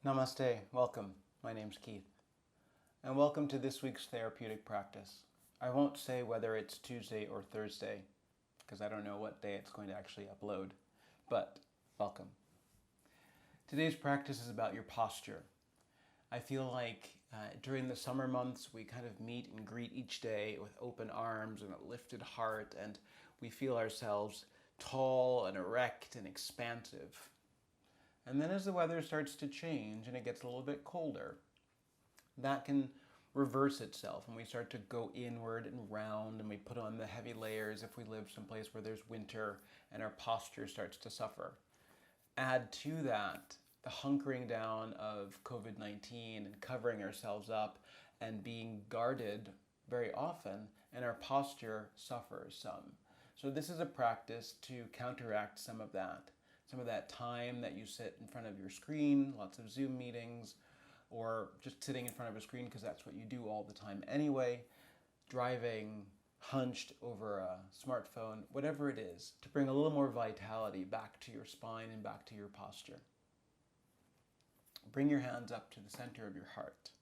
Namaste, welcome. My name's Keith, and welcome to this week's therapeutic practice. I won't say whether it's Tuesday or Thursday, because I don't know what day it's going to actually upload, but welcome. Today's practice is about your posture. I feel like during the summer months, we kind of meet and greet each day with open arms and a lifted heart, and we feel ourselves tall and erect and expansive. And then as the weather starts to change and it gets a little bit colder, that can reverse itself and we start to go inward and round and we put on the heavy layers if we live someplace where there's winter and our posture starts to suffer. Add to that the hunkering down of COVID-19 and covering ourselves up and being guarded very often, and our posture suffers some. So this is a practice to counteract some of that time that you sit in front of your screen, lots of Zoom meetings, or just sitting in front of a screen because that's what you do all the time anyway, driving hunched over a smartphone, whatever it is, to bring a little more vitality back to your spine and back to your posture. Bring your hands up to the center of your heart.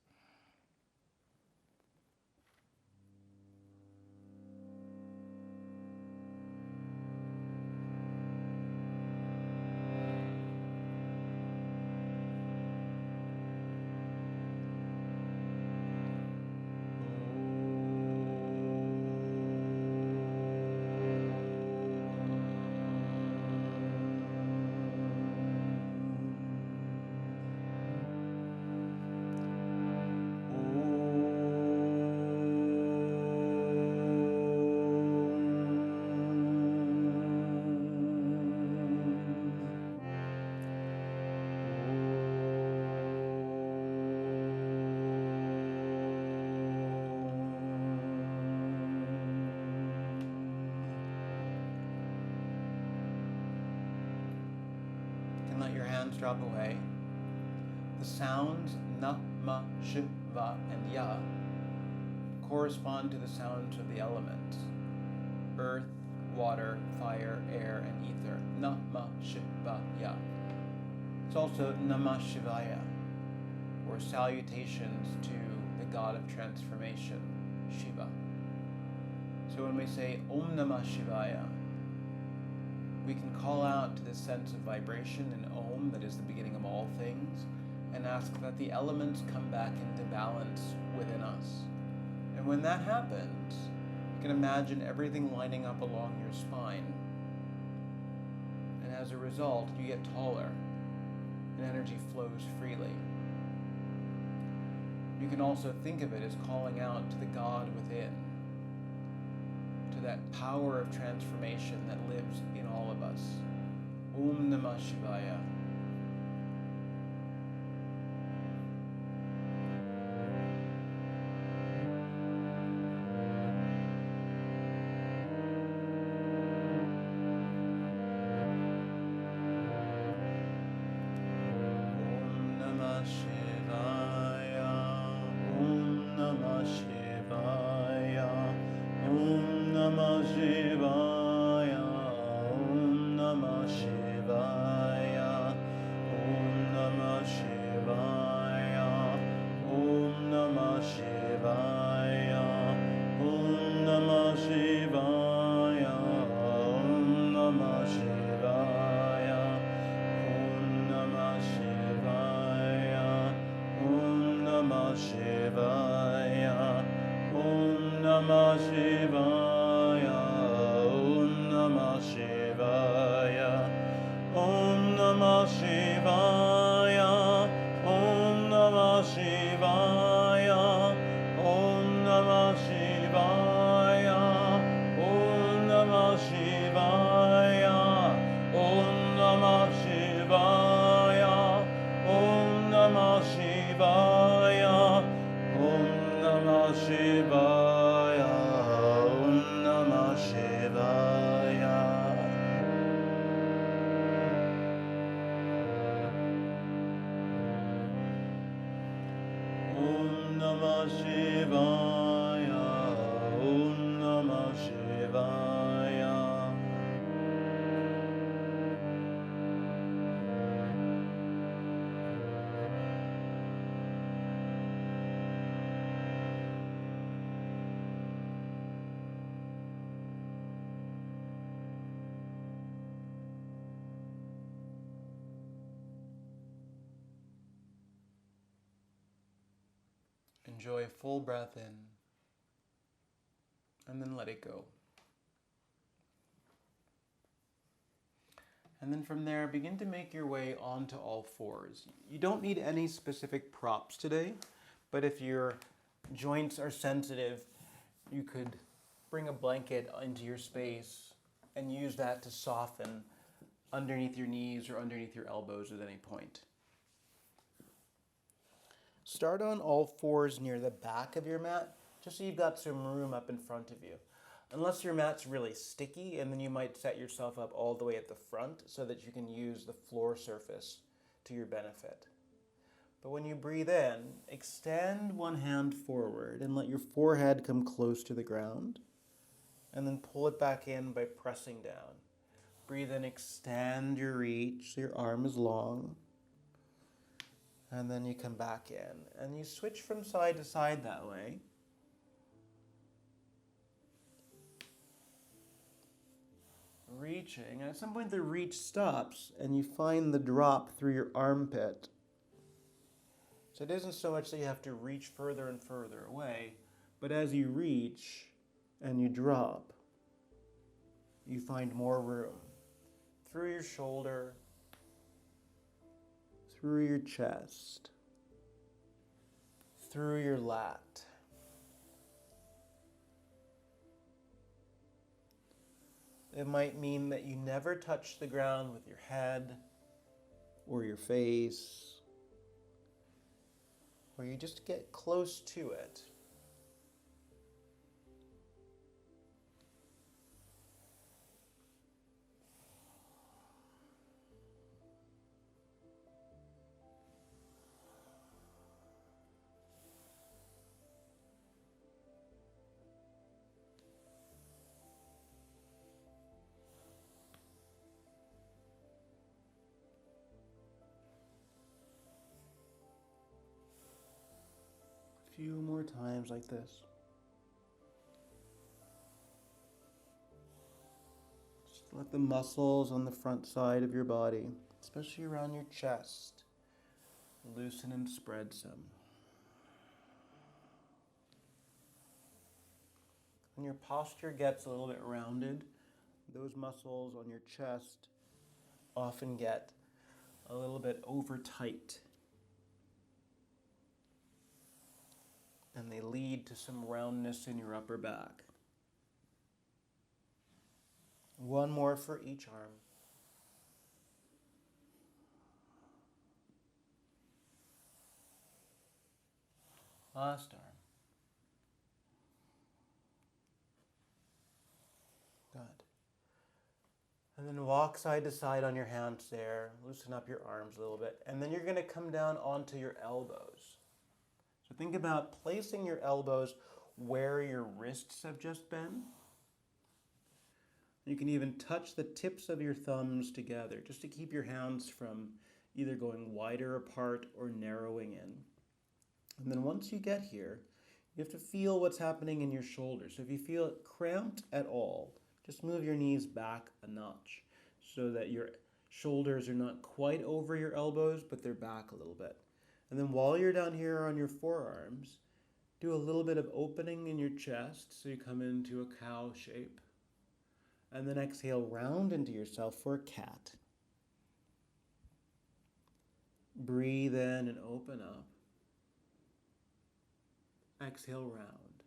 Let your hands drop away. The sounds Namah Shivaya and Ya correspond to the sounds of the elements: earth, water, fire, air, and ether. Namah Shivaya. It's also Namah Shivaya, or salutations to the God of transformation, Shiva. So when we say Om Namah Shivaya, we can call out to this sense of vibration in Om, that is the beginning of all things, and ask that the elements come back into balance within us. And when that happens, you can imagine everything lining up along your spine. And as a result, you get taller, and energy flows freely. You can also think of it as calling out to the God within, to that power of transformation that lives in all of us. Om Namah Shivaya. Om Namah Shivaya. Om Namah Shivaya. Om Namah Shivaya, Om Namah Shivaya, Om Namah Shivaya, Om Namah Shivaya, Om Namah Shivaya, Om Namah Shivaya, Om Namah Shivaya, Om Namah Shivaya, Om Namah Shivaya, Om Namah Shivaya, Om Namah Shivaya, Om Namah Shivaya, Om Namah Shivaya, Om Namah Shivaya, Om Namah Shivaya, Om Namah Shivaya, Om Namah Shivaya, Om Namah Shivaya. Enjoy a full breath in, and then let it go. And then from there, begin to make your way onto all fours. You don't need any specific props today, but if your joints are sensitive, you could bring a blanket into your space and use that to soften underneath your knees or underneath your elbows at any point. Start on all fours near the back of your mat, just so you've got some room up in front of you. Unless your mat's really sticky, and then you might set yourself up all the way at the front so that you can use the floor surface to your benefit. But when you breathe in, extend one hand forward and let your forehead come close to the ground, and then pull it back in by pressing down. Breathe in, extend your reach so your arm is long, and then you come back in, and you switch from side to side that way. Reaching, and at some point the reach stops and you find the drop through your armpit. So it isn't so much that you have to reach further and further away, but as you reach and you drop, you find more room through your shoulder, through your chest, through your lat. It might mean that you never touch the ground with your head or your face, or you just get close to it. Few more times like this. Just let the muscles on the front side of your body, especially around your chest, loosen and spread some. When your posture gets a little bit rounded, those muscles on your chest often get a little bit over tight. And they lead to some roundness in your upper back. One more for each arm. Last arm. Good. And then walk side to side on your hands there. Loosen up your arms a little bit. And then you're going to come down onto your elbows. So think about placing your elbows where your wrists have just been. You can even touch the tips of your thumbs together just to keep your hands from either going wider apart or narrowing in. And then once you get here, you have to feel what's happening in your shoulders. So if you feel it cramped at all, just move your knees back a notch so that your shoulders are not quite over your elbows, but they're back a little bit. And then while you're down here on your forearms, do a little bit of opening in your chest so you come into a cow shape. And then exhale round into yourself for a cat. Breathe in and open up. Exhale round.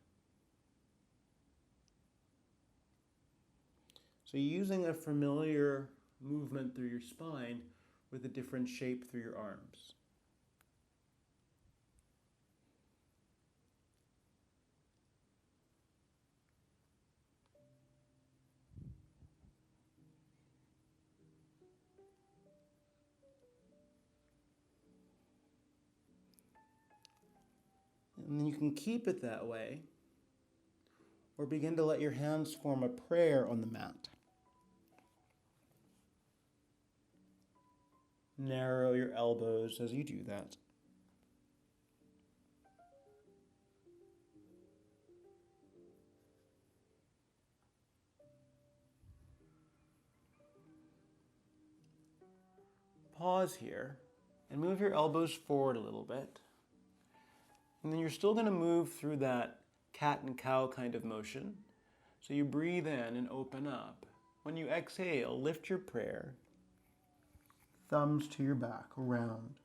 So using a familiar movement through your spine with a different shape through your arms. And then you can keep it that way, or begin to let your hands form a prayer on the mat. Narrow your elbows as you do that. Pause here and move your elbows forward a little bit. And then you're still going to move through that cat and cow kind of motion. So you breathe in and open up. When you exhale, lift your prayer. Thumbs to your back, around.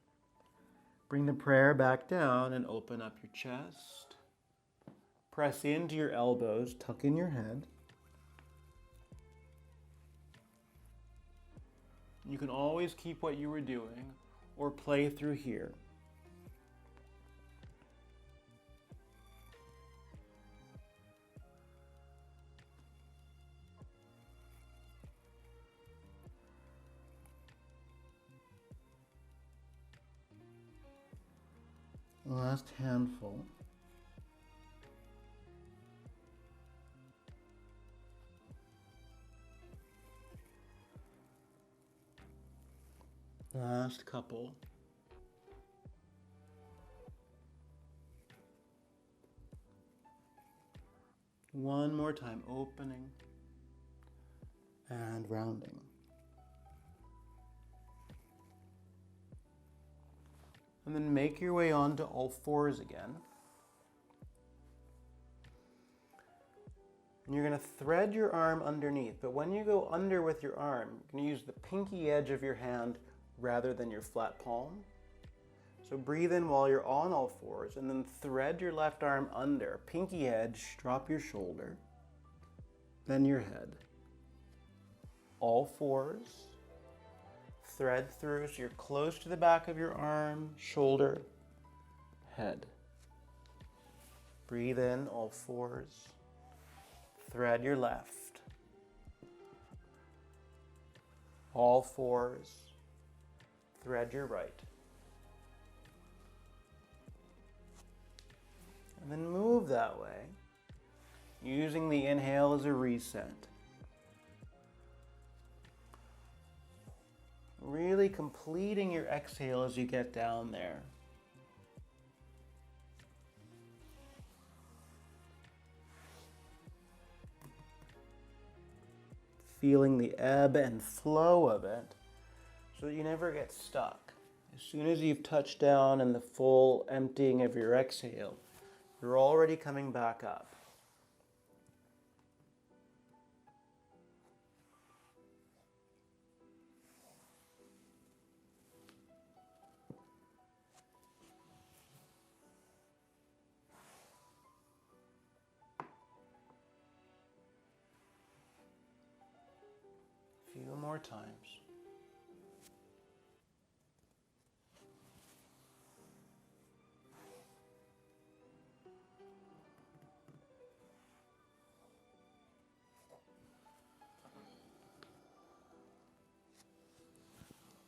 Bring the prayer back down and open up your chest. Press into your elbows, tuck in your head. You can always keep what you were doing or play through here. Last handful. Last couple. One more time, opening and rounding. And then make your way onto all fours again. And you're going to thread your arm underneath, but when you go under with your arm, you're going to use the pinky edge of your hand rather than your flat palm. So breathe in while you're on all fours, and then thread your left arm under. Pinky edge, drop your shoulder, then your head. All fours. Thread through so you're close to the back of your arm, shoulder, head. Breathe in, all fours. Thread your left. All fours. Thread your right. And then move that way, using the inhale as a reset. Really completing your exhale as you get down there. Feeling the ebb and flow of it so that you never get stuck. As soon as you've touched down in the full emptying of your exhale, you're already coming back up. A few more times.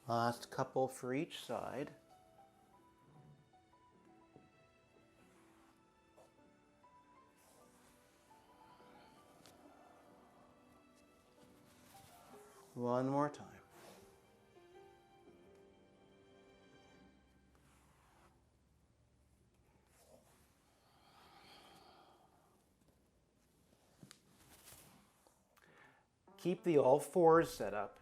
Last couple for each side. One more time. Keep the all fours set up.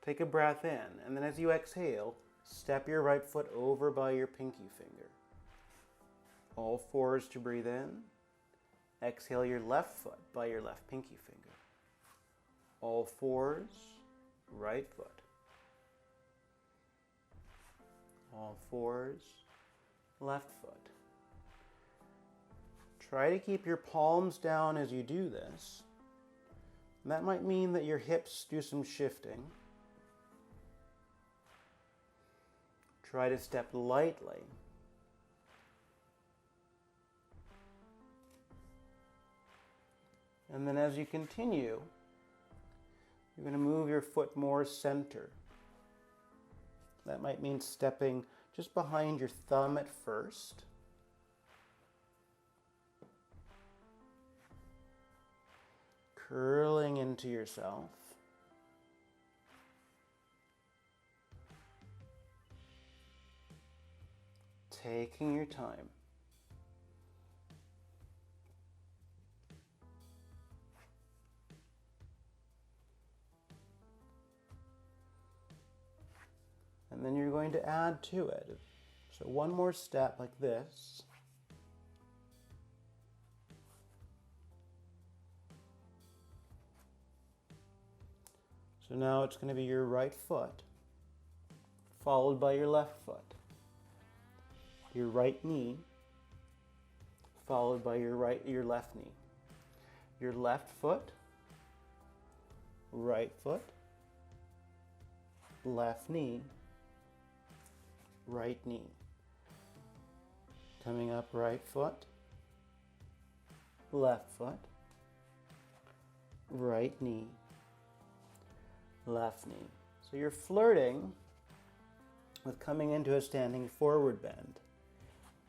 Take a breath in, and then as you exhale, step your right foot over by your pinky finger. All fours to breathe in. Exhale your left foot by your left pinky finger. All fours, right foot. All fours, left foot. Try to keep your palms down as you do this. And that might mean that your hips do some shifting. Try to step lightly. And then as you continue, you're going to move your foot more center. That might mean stepping just behind your thumb at first. Curling into yourself. Taking your time. And then you're going to add to it. So one more step like this. So now it's going to be your right foot, followed by your left foot. Your right knee, followed by your left knee. Your left foot, right foot, left knee, right knee. Coming up, right foot, left foot, right knee, left knee. So you're flirting with coming into a standing forward bend.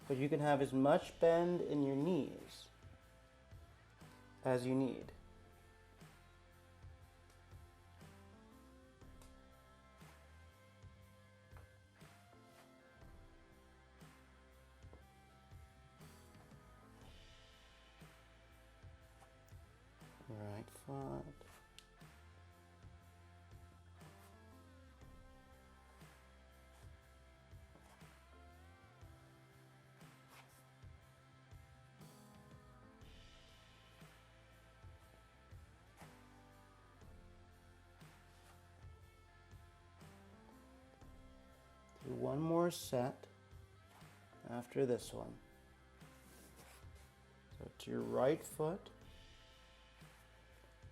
But you can have as much bend in your knees as you need. Right foot. Do one more set after this one. So it's your right foot,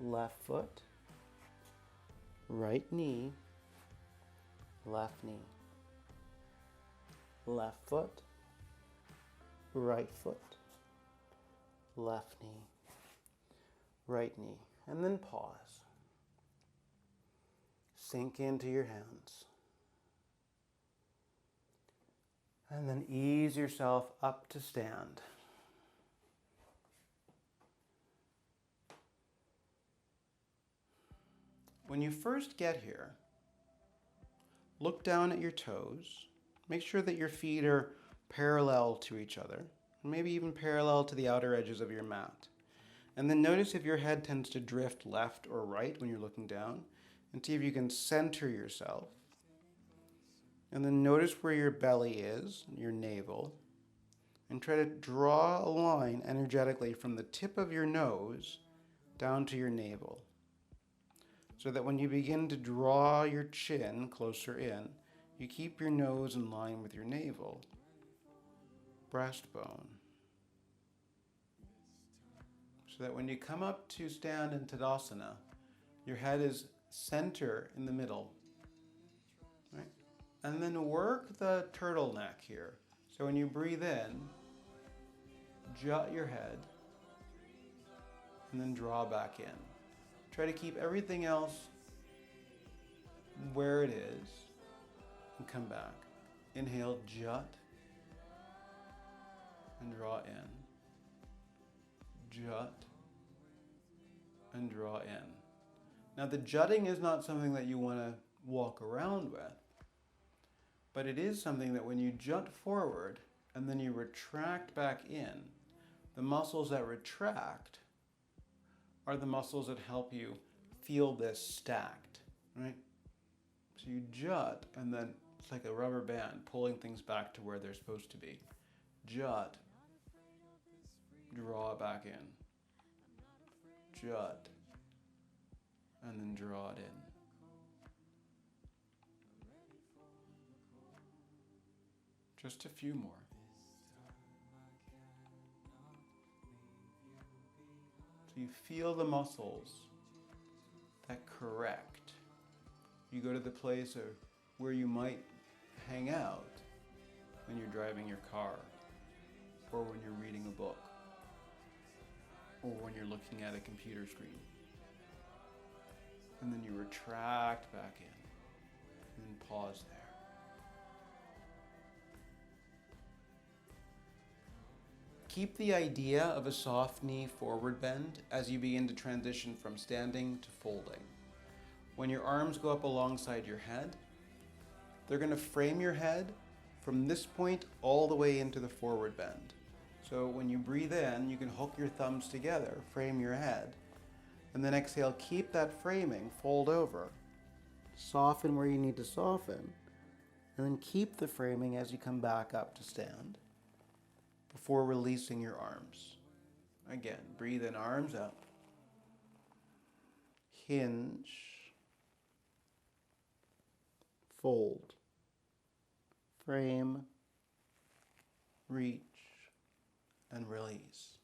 left foot, right knee, left knee, left foot, right foot, left knee, right knee, and then pause. Sink into your hands. And then ease yourself up to stand. When you first get here, look down at your toes. Make sure that your feet are parallel to each other, maybe even parallel to the outer edges of your mat. And then notice if your head tends to drift left or right when you're looking down, and see if you can center yourself. And then notice where your belly is, your navel, and try to draw a line energetically from the tip of your nose down to your navel. So that when you begin to draw your chin closer in, you keep your nose in line with your navel, breastbone. So that when you come up to stand in Tadasana, your head is center in the middle. Right? And then work the turtleneck here. So when you breathe in, jut your head, and then draw back in. Try to keep everything else where it is, and come back. Inhale, jut, and draw in. Jut, and draw in. Now the jutting is not something that you want to walk around with, but it is something that when you jut forward and then you retract back in, the muscles that retract are the muscles that help you feel this stacked, right? So you jut, and then it's like a rubber band pulling things back to where they're supposed to be. Jut, draw back in. Jut, and then draw it in. Just a few more. So you feel the muscles that correct. You go to the place where you might hang out when you're driving your car, or when you're reading a book, or when you're looking at a computer screen. And then you retract back in, and then pause there. Keep the idea of a soft knee forward bend as you begin to transition from standing to folding. When your arms go up alongside your head, they're going to frame your head from this point all the way into the forward bend. So when you breathe in, you can hook your thumbs together, frame your head, and then exhale, keep that framing, fold over. Soften where you need to soften, and then keep the framing as you come back up to stand before releasing your arms. Again, breathe in, arms up. Hinge. fold, frame, reach, and release.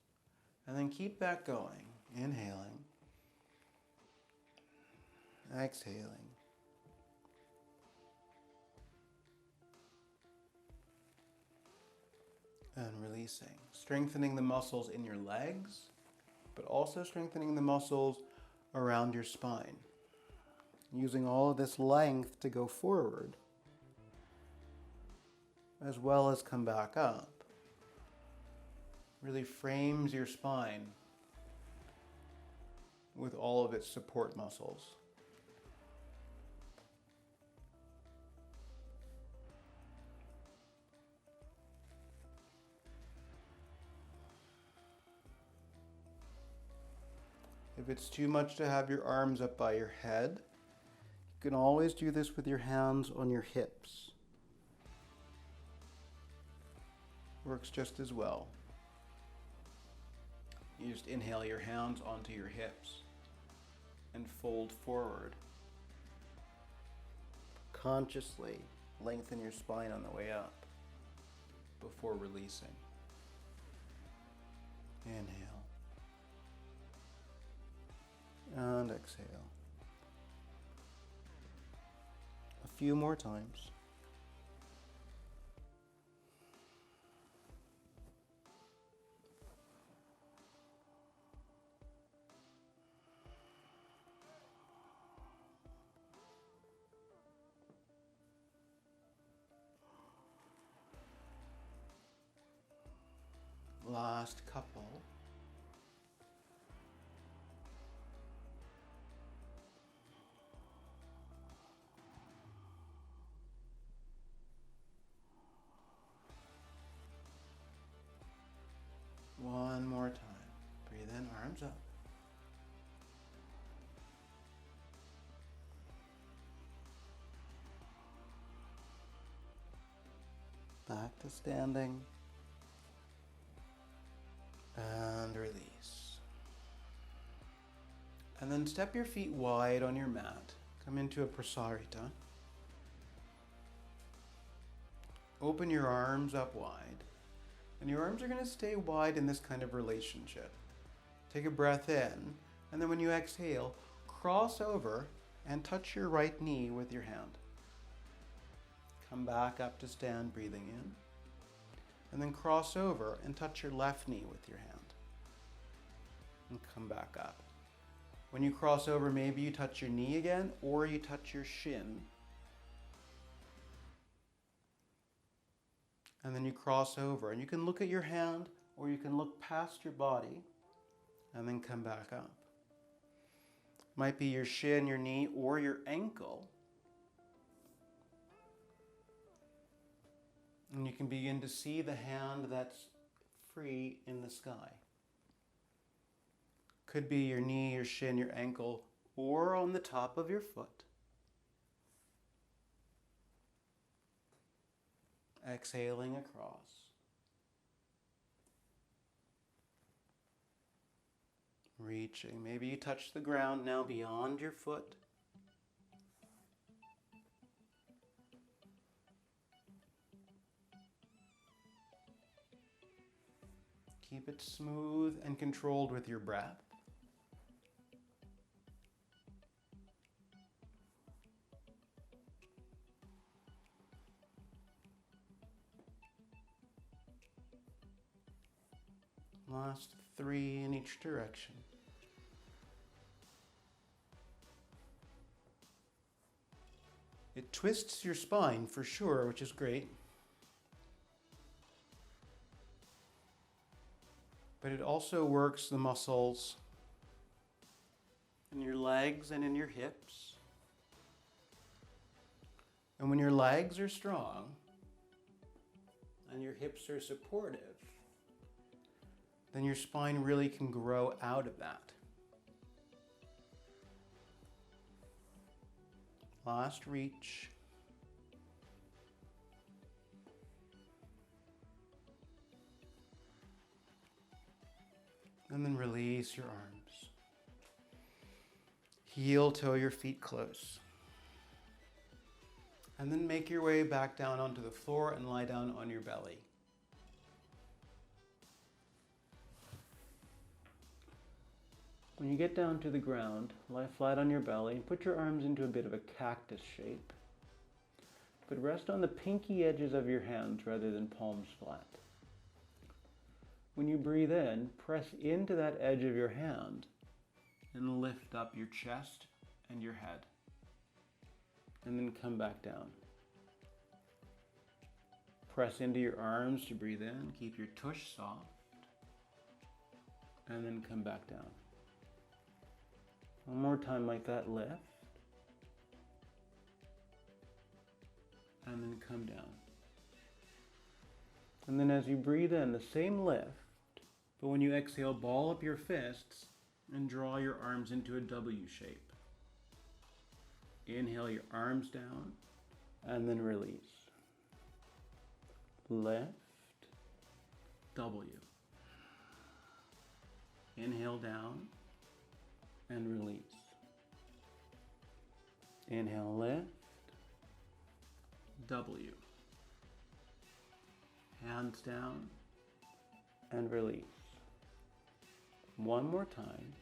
And then keep that going. Inhaling, exhaling. And releasing. Strengthening the muscles in your legs, but also strengthening the muscles around your spine. Using all of this length to go forward, as well as come back up. Really frames your spine with all of its support muscles. If it's too much to have your arms up by your head, you can always do this with your hands on your hips. Works just as well. You just inhale your hands onto your hips and fold forward. Consciously lengthen your spine on the way up before releasing. Inhale. And exhale. A few more times. Last couple. One more time. Breathe in, arms up. Back to standing. And release. And then step your feet wide on your mat. Come into a prasarita. Open your arms up wide. And your arms are going to stay wide in this kind of relationship. Take a breath in, and then when you exhale, cross over and touch your right knee with your hand. Come back up to stand, breathing in. And then cross over and touch your left knee with your hand. And come back up. When you cross over, maybe you touch your knee again, or you touch your shin. And then you cross over, and you can look at your hand, or you can look past your body, and then come back up. Might be your shin, your knee, or your ankle. And you can begin to see the hand that's free in the sky. Could be your knee, your shin, your ankle, or on the top of your foot. Exhaling across. Reaching. Maybe you touch the ground now beyond your foot. Keep it smooth and controlled with your breath. Last 3 in each direction. It twists your spine for sure, which is great. But it also works the muscles in your legs and in your hips. And when your legs are strong and your hips are supportive, then your spine really can grow out of that. Last reach. And then release your arms. Heel toe your feet close. And then make your way back down onto the floor and lie down on your belly. When you get down to the ground, lie flat on your belly and put your arms into a bit of a cactus shape. But rest on the pinky edges of your hands rather than palms flat. When you breathe in, press into that edge of your hand and lift up your chest and your head. And then come back down. Press into your arms to breathe in. Keep your tush soft. And then come back down. One more time like that. Lift. And then come down. And then as you breathe in, the same lift. But when you exhale, ball up your fists and draw your arms into a W shape. Inhale your arms down and then release. Lift, W. Inhale down and release. Inhale, lift, W. Hands down and release. One more time.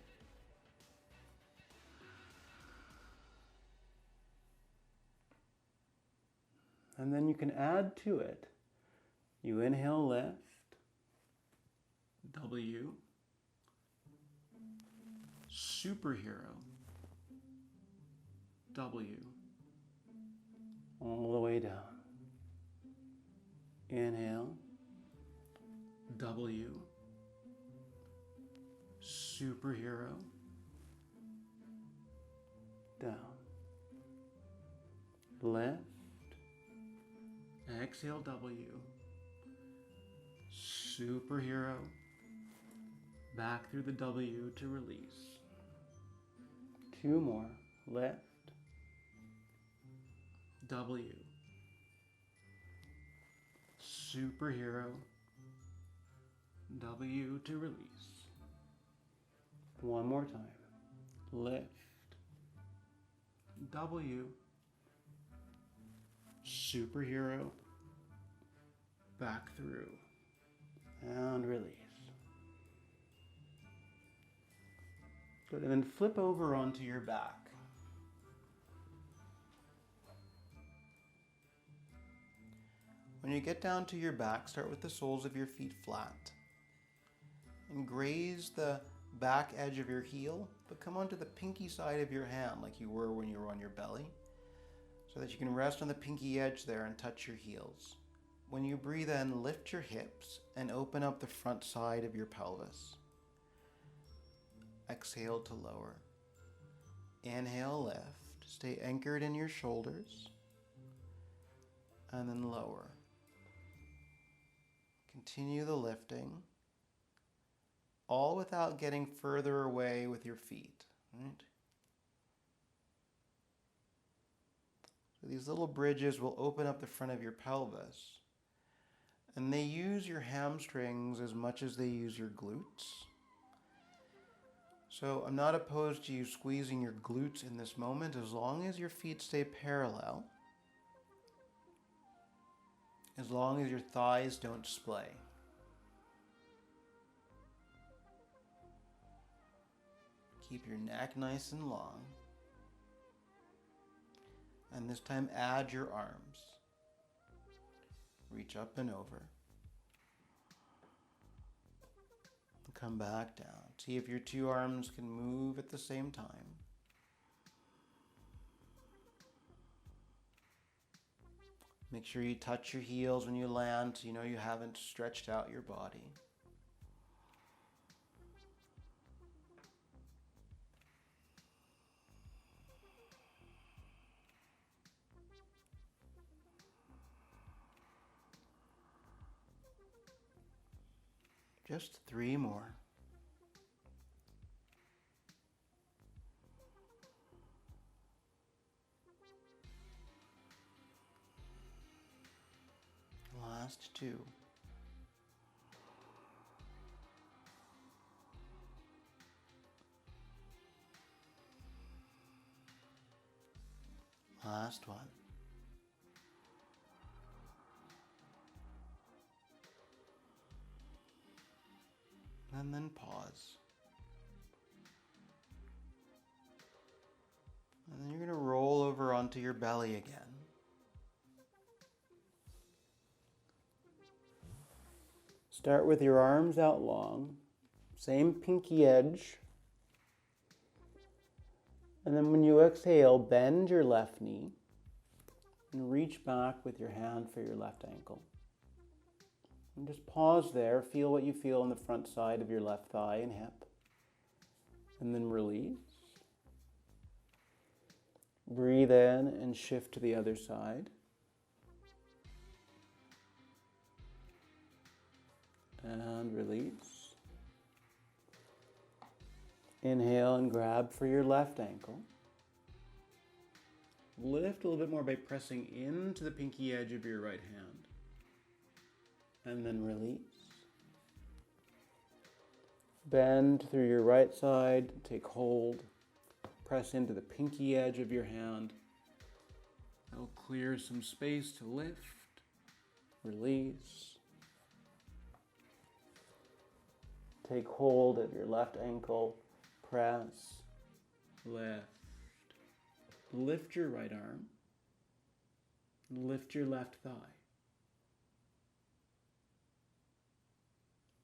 And then you can add to it. You inhale, lift, W, superhero, W, all the way down. Inhale, W, superhero, down. Lift, exhale, W, superhero, back through the W to release. Two more. Lift, W, superhero, W to release. One more time. Lift, W, superhero, back through, and release. Good, and then flip over onto your back. When you get down to your back, start with the soles of your feet flat. And graze the back edge of your heel, but come onto the pinky side of your hand like you were when you were on your belly, so that you can rest on the pinky edge there and touch your heels. When you breathe in, lift your hips and open up the front side of your pelvis. Exhale to lower. Inhale, lift. Stay anchored in your shoulders. And then lower. Continue the lifting, all without getting further away with your feet. Right? So these little bridges will open up the front of your pelvis, and they use your hamstrings as much as they use your glutes. So I'm not opposed to you squeezing your glutes in this moment as long as your feet stay parallel, as long as your thighs don't splay. Keep your neck nice and long. And this time add your arms. Reach up and over. Come back down. See if your two arms can move at the same time. Make sure you touch your heels when you land so you know you haven't stretched out your body. Just 3 more. Last 2. Last 1. And then pause. And then you're going to roll over onto your belly again. Start with your arms out long, same pinky edge. And then when you exhale, bend your left knee and reach back with your hand for your left ankle. And just pause there, feel what you feel on the front side of your left thigh and hip. And then release. Breathe in and shift to the other side. And release. Inhale and grab for your left ankle. Lift a little bit more by pressing into the pinky edge of your right hand. And then release. Bend through your right side, take hold. Press into the pinky edge of your hand. That'll clear some space to lift. Release. Take hold of your left ankle. Press. Lift. Lift your right arm. Lift your left thigh.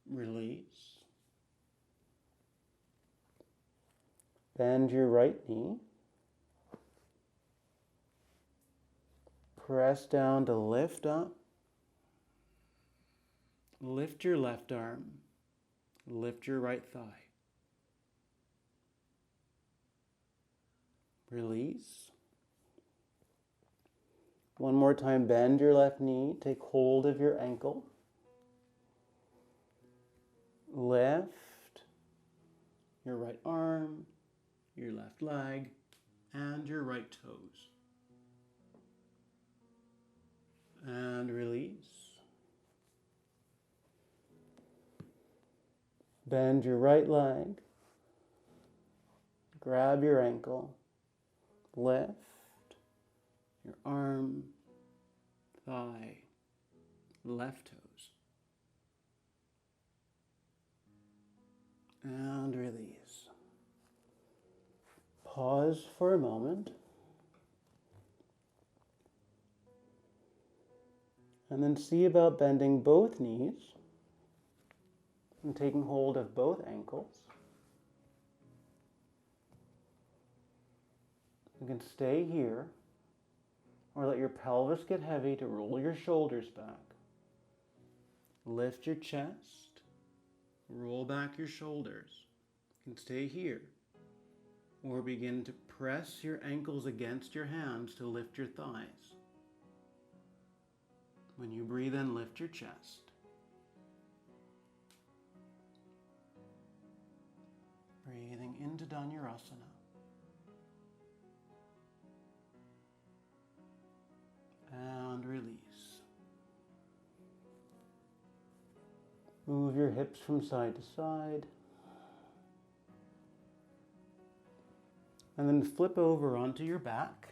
Release. Bend your right knee. Press down to lift up. Lift your left arm. Lift your right thigh. Release. One more time, bend your left knee. Take hold of your ankle. Lift your right arm, your left leg, and your right toes. And release. Bend your right leg. Grab your ankle. Lift your arm, thigh, left toes. And release. Pause for a moment. And then see about bending both knees and taking hold of both ankles. You can stay here or let your pelvis get heavy to roll your shoulders back. Lift your chest. Roll back your shoulders. You can stay here or begin to press your ankles against your hands to lift your thighs. When you breathe in, lift your chest. Breathing into Dhanurasana. And release. Move your hips from side to side. And then flip over onto your back.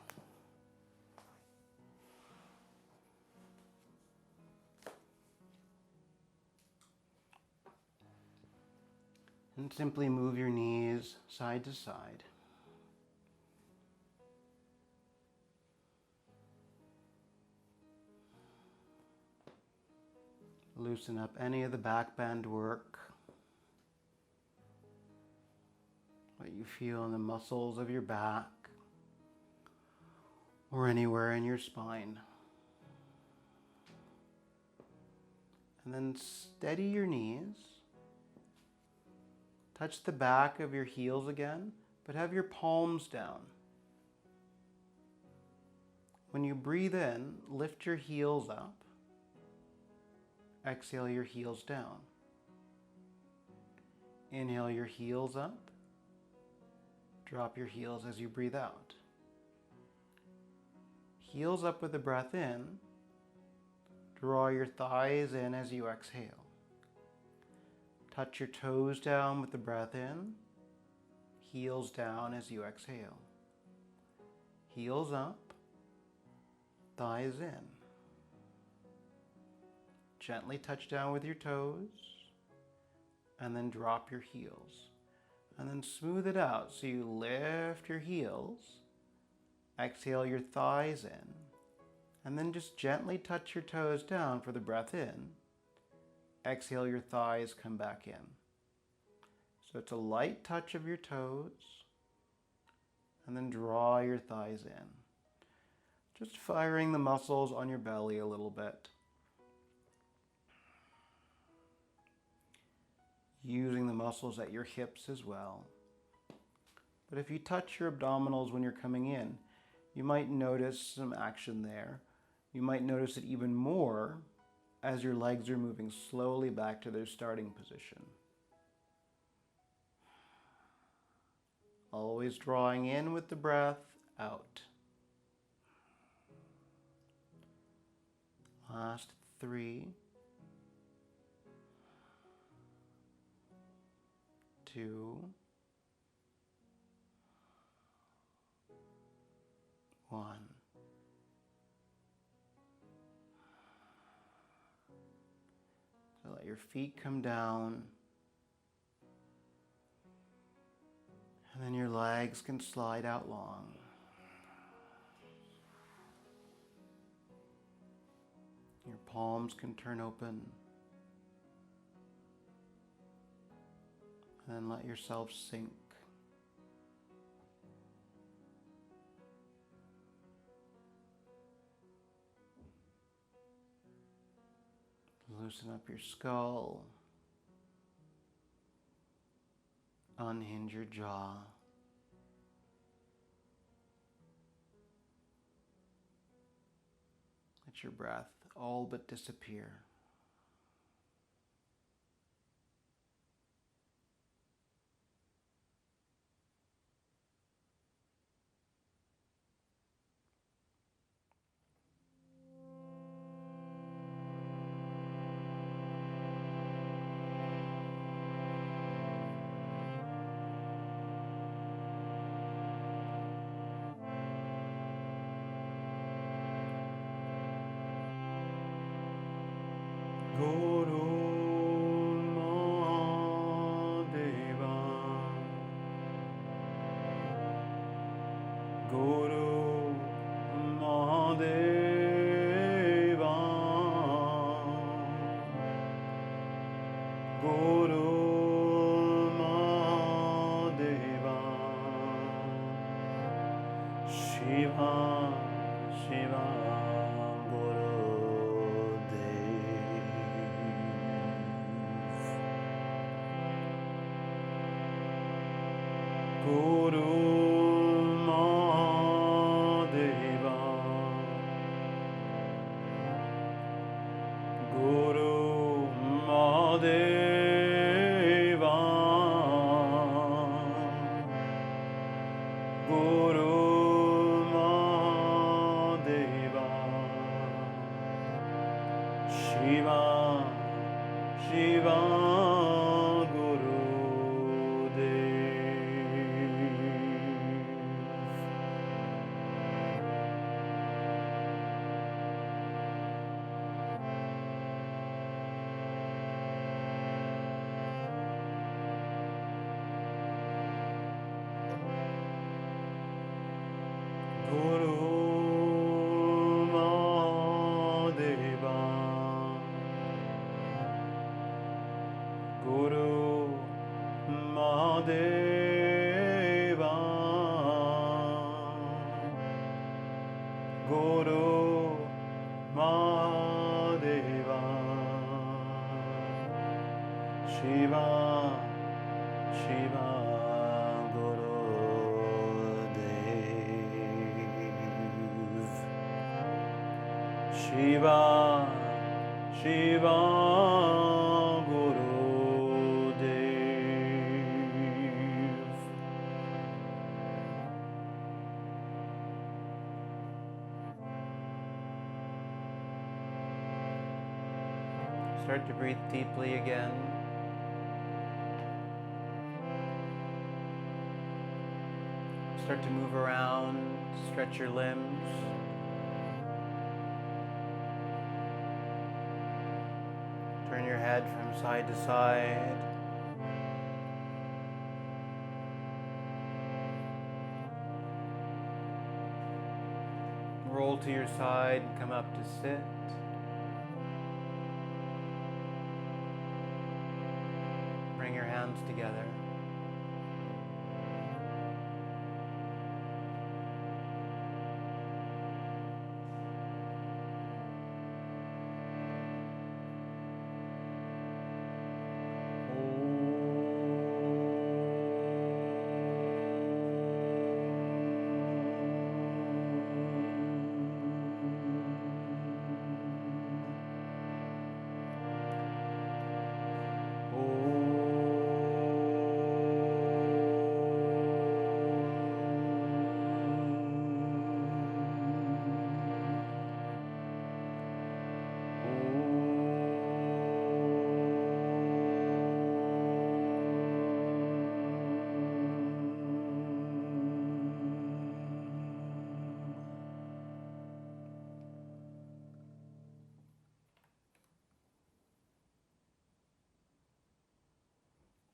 And simply move your knees side to side. Loosen up any of the back bend work. What you feel in the muscles of your back or anywhere in your spine. And then steady your knees. Touch the back of your heels again, but have your palms down. When you breathe in, lift your heels up. Exhale your heels down. Inhale your heels up. Drop your heels as you breathe out. Heels up with the breath in. Draw your thighs in as you exhale. Touch your toes down with the breath in. Heels down as you exhale. Heels up. Thighs in. Gently touch down with your toes. and then drop your heels. And then smooth it out. So you lift your heels, exhale your thighs in, and then just gently touch your toes down for the breath in. Exhale your thighs, come back in. So it's a light touch of your toes, and then draw your thighs in. Just firing the muscles on your belly a little bit. Using the muscles at your hips as well. But if you touch your abdominals when you're coming in, you might notice some action there. You might notice it even more as your legs are moving slowly back to their starting position. Always drawing in with the breath, out. Last 3, 2, 1. So let your feet come down, and then your legs can slide out long. Your palms can turn open. And then let yourself sink. Loosen up your skull. Unhinge your jaw. Let your breath all but disappear. Shiva, Shiva, Guru Mahadeva, Guru Mahadeva, Guru Mahadeva, Shiva, Shiva. Shiva, Shiva, Gurudev. Shiva, Shiva, Gurudev. Start to breathe deeply again. Start to move around, stretch your limbs. Turn your head from side to side. Roll to your side and come up to sit. Bring your hands together.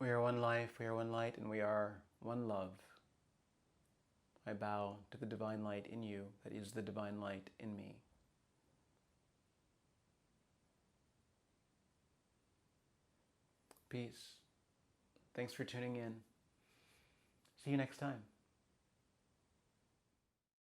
We are one life, we are one light, and we are one love. I bow to the divine light in you that is the divine light in me. Peace. Thanks for tuning in. See you next time.